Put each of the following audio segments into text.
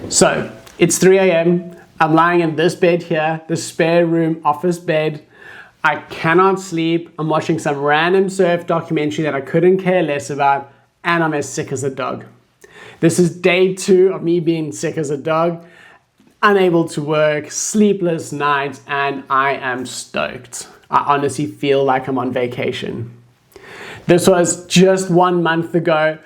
So it's 3 a.m. I'm lying in this bed here, the spare room office bed. I cannot sleep. I'm watching some random surf documentary that I couldn't care less about, and I'm as sick as a dog. This is day 2 of me being sick as a dog, unable to work, sleepless nights, and I am stoked. I honestly feel like I'm on vacation. This was just 1 month ago,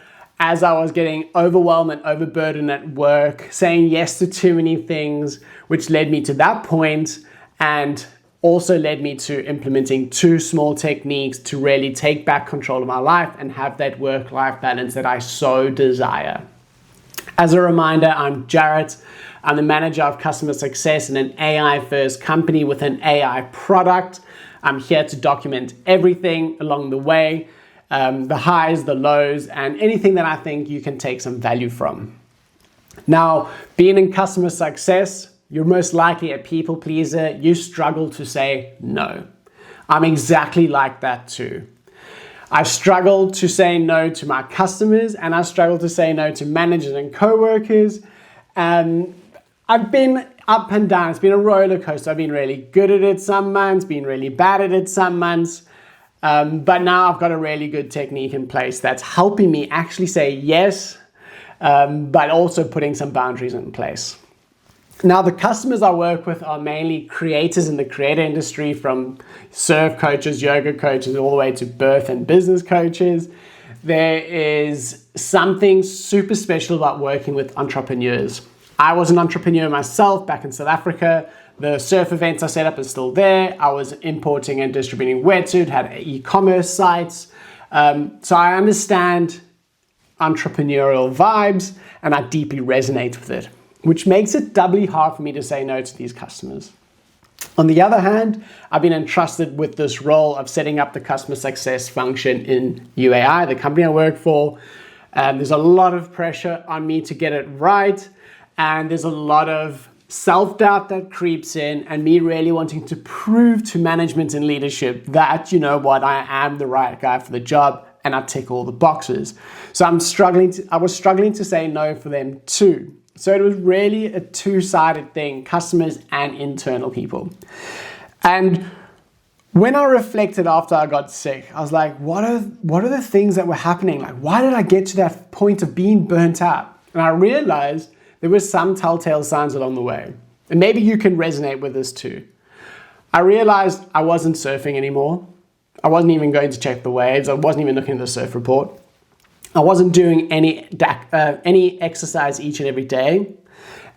as I was getting overwhelmed and overburdened at work, saying yes to too many things, which led me to that point and also led me to implementing 2 small techniques to really take back control of my life and have that work-life balance that I so desire. As a reminder, I'm Jarret. I'm the manager of customer success in an AI-first company with an AI product. I'm here to document everything along the way, the highs, the lows, and anything that I think you can take some value from. Now, being in customer success, you're most likely a people pleaser. You struggle to say no. I'm exactly like that too. I struggle to say no to my customers, and I struggle to say no to managers and co-workers. I've been up and down. It's been a roller coaster. I've been really good at it some months, been really bad at it some months. But now I've got a really good technique in place that's helping me actually say yes, but also putting some boundaries in place. Now, the customers I work with are mainly creators in the creator industry, from surf coaches, yoga coaches, all the way to birth and business coaches. There is something super special about working with entrepreneurs. I was an entrepreneur myself back in South Africa. The surf events I set up are still there. I was importing and distributing wetsuit, had e-commerce sites. So I understand entrepreneurial vibes and I deeply resonate with it, which makes it doubly hard for me to say no to these customers. On the other hand, I've been entrusted with this role of setting up the customer success function in UAI, the company I work for. There's a lot of pressure on me to get it right, and there's a lot of self-doubt that creeps in, and me really wanting to prove to management and leadership that, you know what, I am the right guy for the job and I tick all the boxes. So I was struggling to say no for them too. So it was really a two-sided thing, customers and internal people. And when I reflected after I got sick, I was like, what are the things that were happening? Like, why did I get to that point of being burnt out? And I realized there were some telltale signs along the way. And maybe you can resonate with this too. I realized I wasn't surfing anymore. I wasn't even going to check the waves. I wasn't even looking at the surf report. I wasn't doing any exercise each and every day.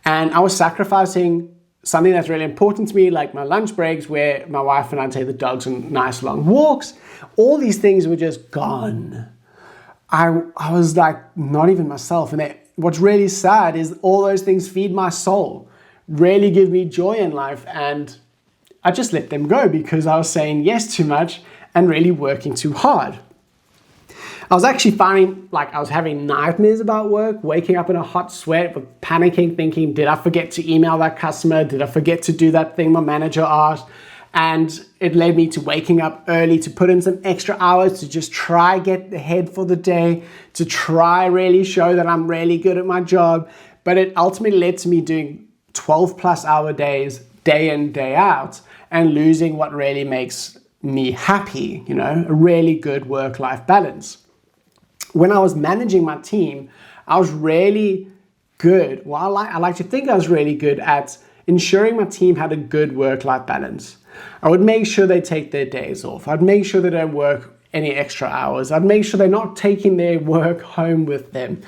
And I was sacrificing something that's really important to me, like my lunch breaks where my wife and I take the dogs on nice long walks. All these things were just gone. I was like not even myself. And what's really sad is all those things feed my soul, really give me joy in life. And I just let them go because I was saying yes too much and really working too hard. I was actually finding like I was having nightmares about work, waking up in a hot sweat, with panicking, thinking, did I forget to email that customer? Did I forget to do that thing my manager asked? And it led me to waking up early to put in some extra hours to just try get ahead for the day, to try really show that I'm really good at my job. But it ultimately led to me doing 12+ hour days, day in, day out, and losing what really makes me happy, a really good work-life balance. When I was managing my team, I was really good. Well, I like to think I was really good at ensuring my team had a good work-life balance. I would make sure they take their days off. I'd make sure they don't work any extra hours. I'd make sure they're not taking their work home with them.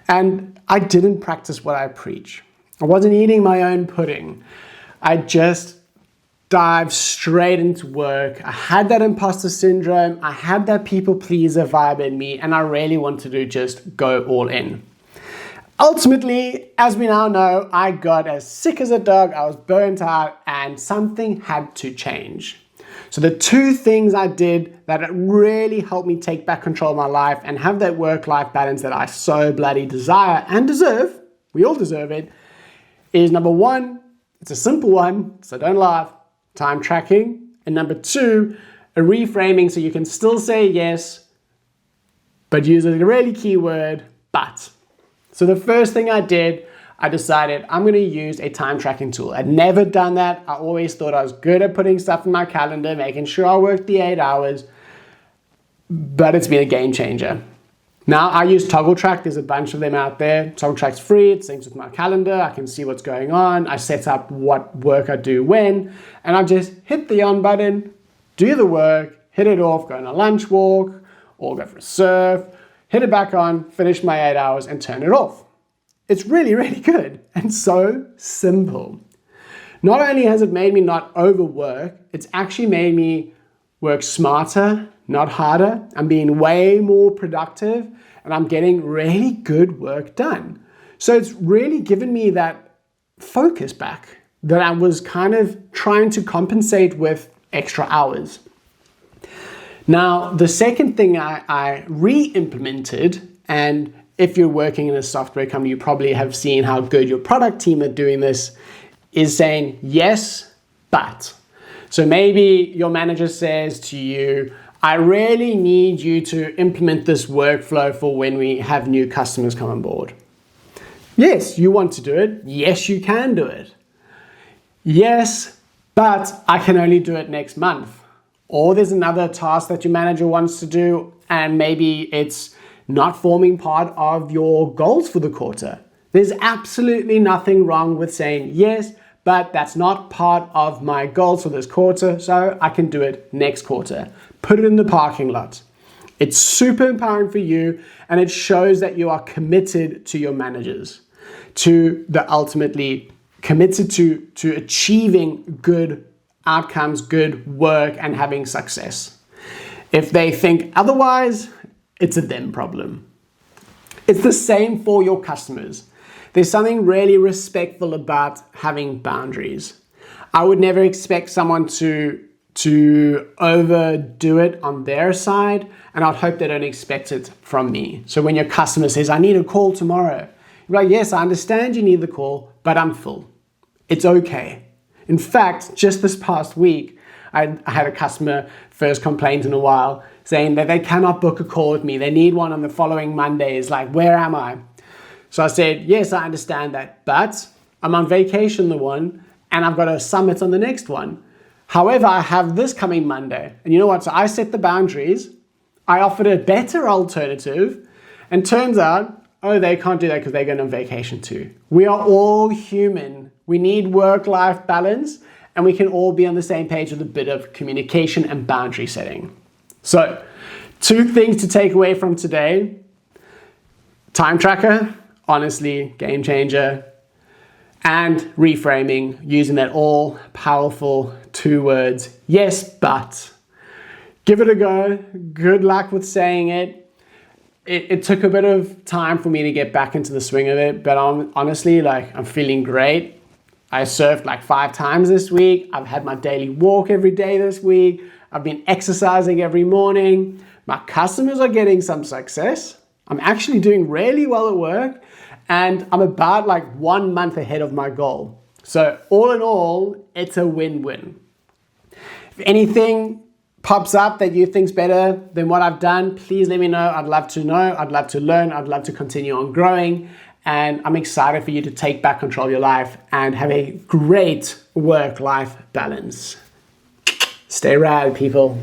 And I didn't practice what I preach. I wasn't eating my own pudding. I just dived straight into work. I had that imposter syndrome. I had that people pleaser vibe in me, and I really wanted to just go all in. Ultimately, as we now know, I got as sick as a dog. I was burnt out, and something had to change. So the 2 things I did that really helped me take back control of my life and have that work-life balance that I so bloody desire and deserve, we all deserve it, is number 1, it's a simple one, so don't laugh, time tracking. And number 2, a reframing so you can still say yes, but use a really key word, but. So the first thing I did, I decided I'm going to use a time tracking tool. I'd never done that. I always thought I was good at putting stuff in my calendar, making sure I worked the 8 hours, but it's been a game changer. Now I use Toggle Track. There's a bunch of them out there. Toggle Track's free. It syncs with my calendar. I can see what's going on. I set up what work I do when, and I just hit the on button, do the work, hit it off, go on a lunch walk, or go for a surf, hit it back on, finish my 8 hours, and turn it off. It's really, really good and so simple. Not only has it made me not overwork, it's actually made me work smarter, not harder. I'm being way more productive and I'm getting really good work done. So it's really given me that focus back that I was kind of trying to compensate with extra hours. Now, the second thing I re-implemented, and if you're working in a software company, you probably have seen how good your product team are doing this, is saying yes, but. So maybe your manager says to you, I really need you to implement this workflow for when we have new customers come on board. Yes, you want to do it. Yes, you can do it. Yes, but I can only do it next month. Or there's another task that your manager wants to do and maybe it's not forming part of your goals for the quarter. There's absolutely nothing wrong with saying yes, but that's not part of my goals for this quarter, so I can do it next quarter. Put it in the parking lot. It's super empowering for you and it shows that you are committed to your managers, to the ultimately committed to achieving good outcomes, good work, and having success. If they think otherwise, it's a them problem. It's the same for your customers. There's something really respectful about having boundaries. I would never expect someone to overdo it on their side, and I'd hope they don't expect it from me. So when your customer says, I need a call tomorrow, you're like, yes, I understand you need the call, but I'm full. It's okay. In fact, just this past week, I had a customer, first complaint in a while, saying that they cannot book a call with me. They need one on the following Monday. It's like, where am I? So I said, yes, I understand that, but I'm on vacation the one, and I've got a summit on the next one. However, I have this coming Monday. And you know what? So I set the boundaries. I offered a better alternative, and turns out, oh, they can't do that because they're going on vacation too. We are all human. We need work-life balance, and we can all be on the same page with a bit of communication and boundary setting. So, 2 things to take away from today. Time tracker, honestly, game changer. And reframing, using that all-powerful 2 words, yes, but. Give it a go. Good luck with saying it. It took a bit of time for me to get back into the swing of it, but honestly, I'm feeling great. I surfed 5 times this week. I've had my daily walk every day this week. I've been exercising every morning. My customers are getting some success. I'm actually doing really well at work, and I'm about 1 month ahead of my goal. So all in all, it's a win-win. If anything pops up that you think's better than what I've done, please let me know. I'd love to know. I'd love to learn. I'd love to continue on growing. And I'm excited for you to take back control of your life and have a great work-life balance. Stay rad, people.